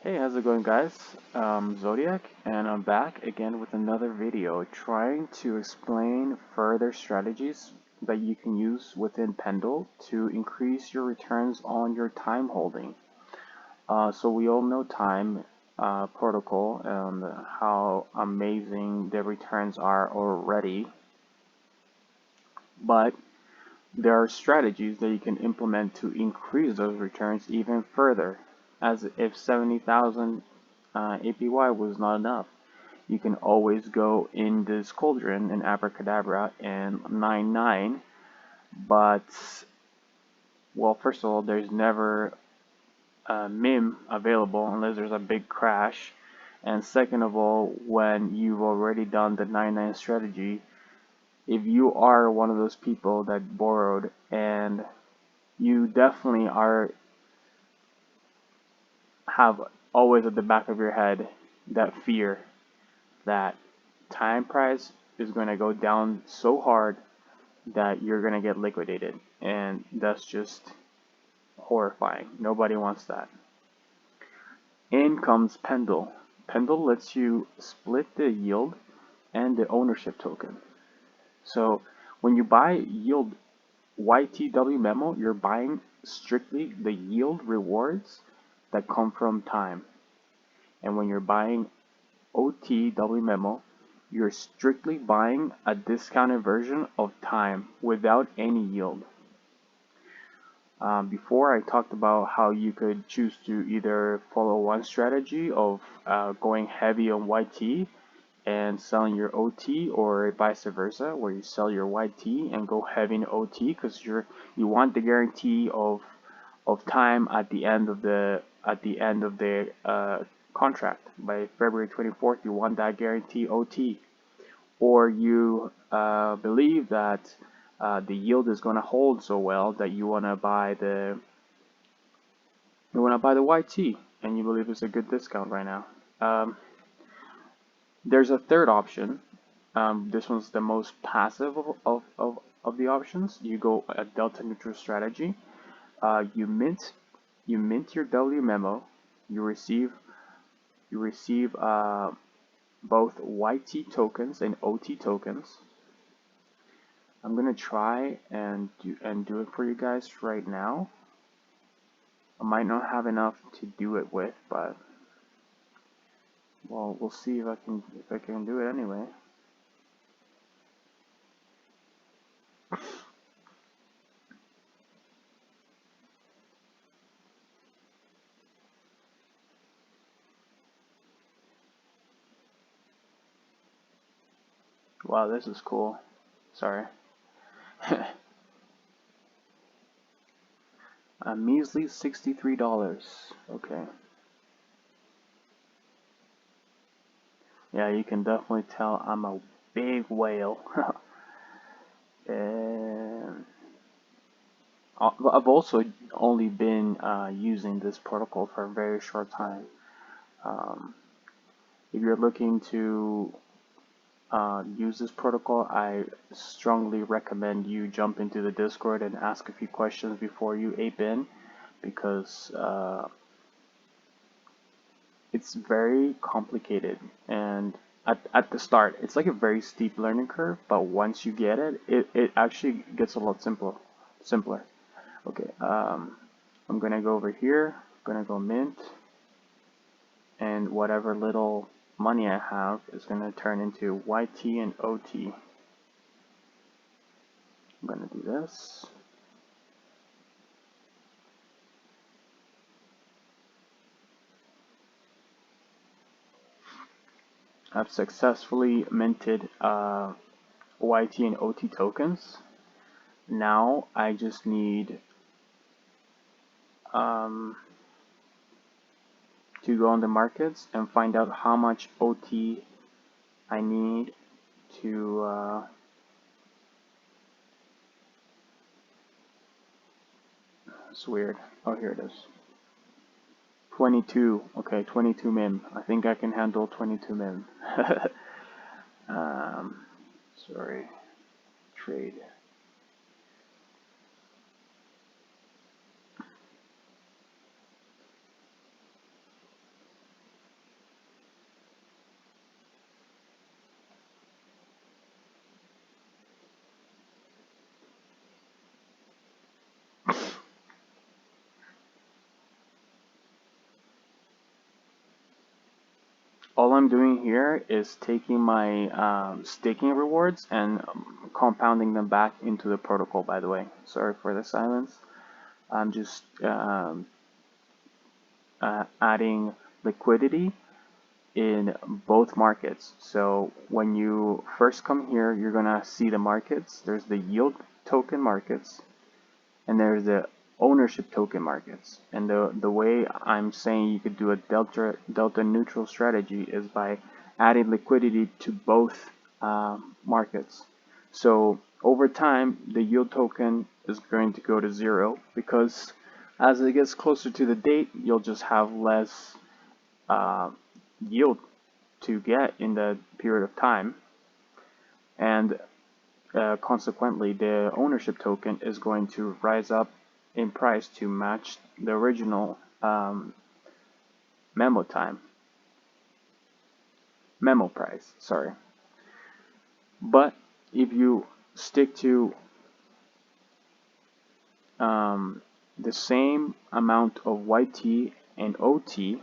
Hey, how's it going, guys? Zodiac, and I'm back again with another video trying to explain further strategies that you can use within Pendle to increase your returns on your time holding. So we all know time protocol and how amazing the returns are already, but there are strategies that you can implement to increase those returns even further, as if 70,000 APY was not enough. You can always go in this cauldron and abracadabra and 99, but well, first of all, there's never a MIM available unless there's a big crash, and second of all, when you've already done the 99 strategy, if you are one of those people that borrowed and you definitely have always at the back of your head that fear that time price is going to go down so hard that you're going to get liquidated, and that's just horrifying. Nobody wants that. In comes Pendle. Pendle lets you split the yield and the ownership token. So when you buy yield YTW memo, you're buying strictly the yield rewards that come from time. And when you're buying OTW memo, you're strictly buying a discounted version of time without any yield. Before I talked about how you could choose to either follow one strategy of going heavy on YT and selling your OT, or vice versa, where you sell your YT and go heavy in OT because you want the guarantee of time at the end of the contract. By February 24th, you want that guarantee OT, or you believe that the yield is going to hold so well that you want to buy the YT, and you believe it's a good discount right now. There's a third option. This one's the most passive of the options. You go a delta neutral strategy. You mint your W memo. You receive both YT tokens and OT tokens. I'm gonna try and do it for you guys right now. I might not have enough to do it with, but well, we'll see if I can do it anyway. Wow, this is cool. Sorry. A measly $63. Okay. Yeah, you can definitely tell I'm a big whale. And I've also only been using this protocol for a very short time. If you're looking to use this protocol, I strongly recommend you jump into the Discord and ask a few questions before you ape in, because it's very complicated, and at the start it's like a very steep learning curve, but once you get it, it actually gets a lot simpler. Okay, I'm gonna go over here, I'm gonna go mint, and whatever little money I have is gonna turn into YT and OT. I'm gonna do this. I've successfully minted YT and OT tokens. Now I just need to go on the markets and find out how much OT I need to it's weird. Oh, here it is. 22. Okay, 22 MIM. I think I can handle 22 MIM. Sorry. Trade. I'm doing here is taking my staking rewards and compounding them back into the protocol, by the way. Sorry for the silence. I'm just adding liquidity in both markets. So when you first come here, you're gonna see the markets. There's the yield token markets, and there's the ownership token markets. And the way I'm saying you could do a delta neutral strategy is by adding liquidity to both markets. So over time, the yield token is going to go to 0 because as it gets closer to the date, you'll just have less yield to get in the period of time, and consequently the ownership token is going to rise up in price to match the original memo price, sorry. But if you stick to the same amount of YT and OT,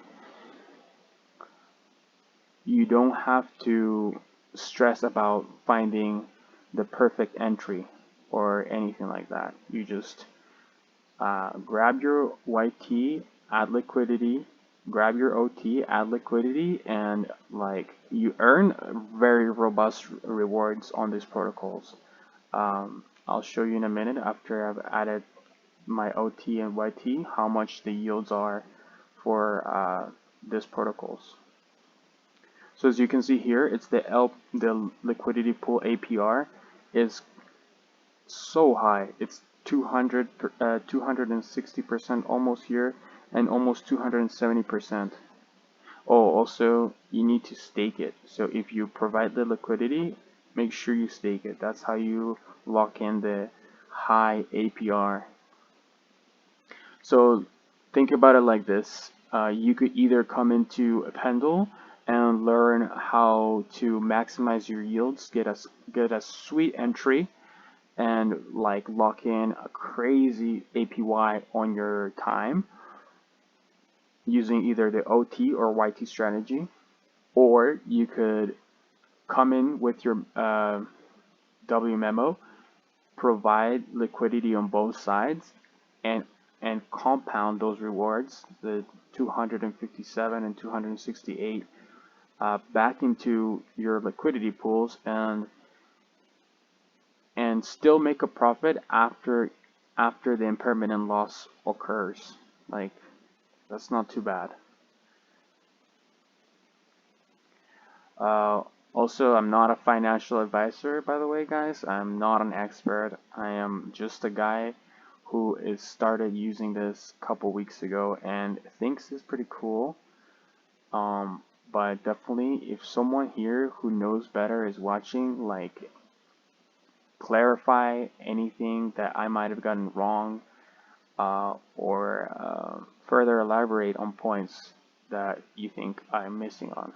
you don't have to stress about finding the perfect entry or anything like that. You just grab your YT, add liquidity, grab your OT, add liquidity, and like you earn very robust rewards on these protocols. I'll show you in a minute after I've added my OT and YT how much the yields are for these protocols. So as you can see here, it's the liquidity pool APR is so high. It's 260% almost here, and almost 270%. Oh, also you need to stake it. So if you provide the liquidity, make sure you stake it. That's how you lock in the high APR. So think about it like this. You could either come into a Pendle and learn how to maximize your yields, get a sweet entry, and like lock in a crazy APY on your time using either the OT or YT strategy, or you could come in with your W memo, provide liquidity on both sides, and compound those rewards, the 257 and 268, back into your liquidity pools, and still make a profit after the impermanent loss occurs. Like, that's not too bad. Also, I'm not a financial advisor, by the way, guys. I'm not an expert. I am just a guy who is started using this a couple weeks ago and thinks it's pretty cool. But definitely, if someone here who knows better is watching, like, clarify anything that I might have gotten wrong, or further elaborate on points that you think I'm missing on.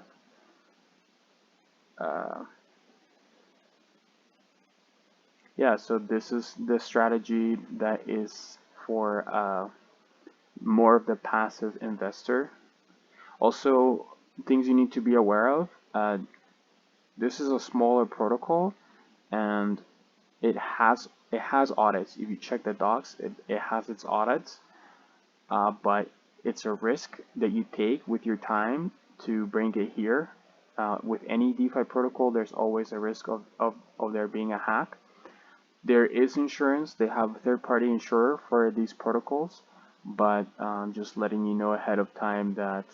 Yeah, so this is the strategy that is for more of the passive investor. Also, things you need to be aware of. This is a smaller protocol, and it has audits. If you check the docs, it has its audits, but it's a risk that you take with your time to bring it here. With any DeFi protocol, there's always a risk of there being a hack. There is insurance. They have a third-party insurer for these protocols, but just letting you know ahead of time that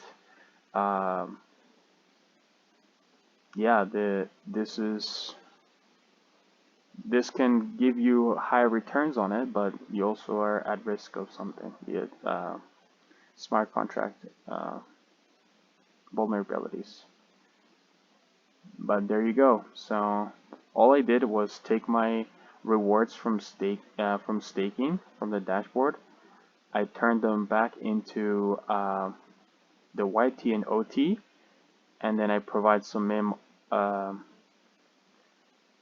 yeah, this can give you high returns on it, but you also are at risk of something, be it smart contract vulnerabilities. But there you go. So all I did was take my rewards from staking from the dashboard. I turned them back into the YT and OT, and then I provide some MIM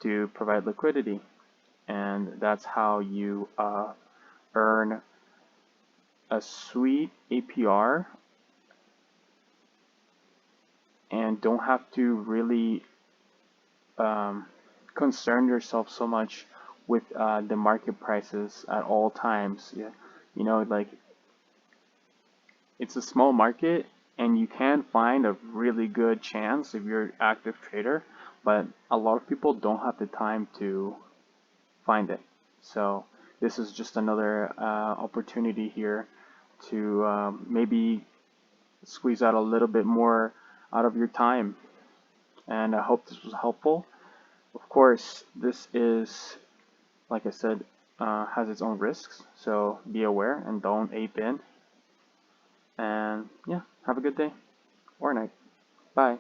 to provide liquidity, and that's how you earn a sweet APR and don't have to really um, concern yourself so much with the market prices at all times. Yeah, you know, like it's a small market and you can find a really good chance if you're an active trader, but a lot of people don't have the time to find it. So this is just another opportunity here to maybe squeeze out a little bit more out of your time. And I hope this was helpful. Of course, this is, like I said, has its own risks, so be aware and don't ape in. And yeah, have a good day or night. Bye.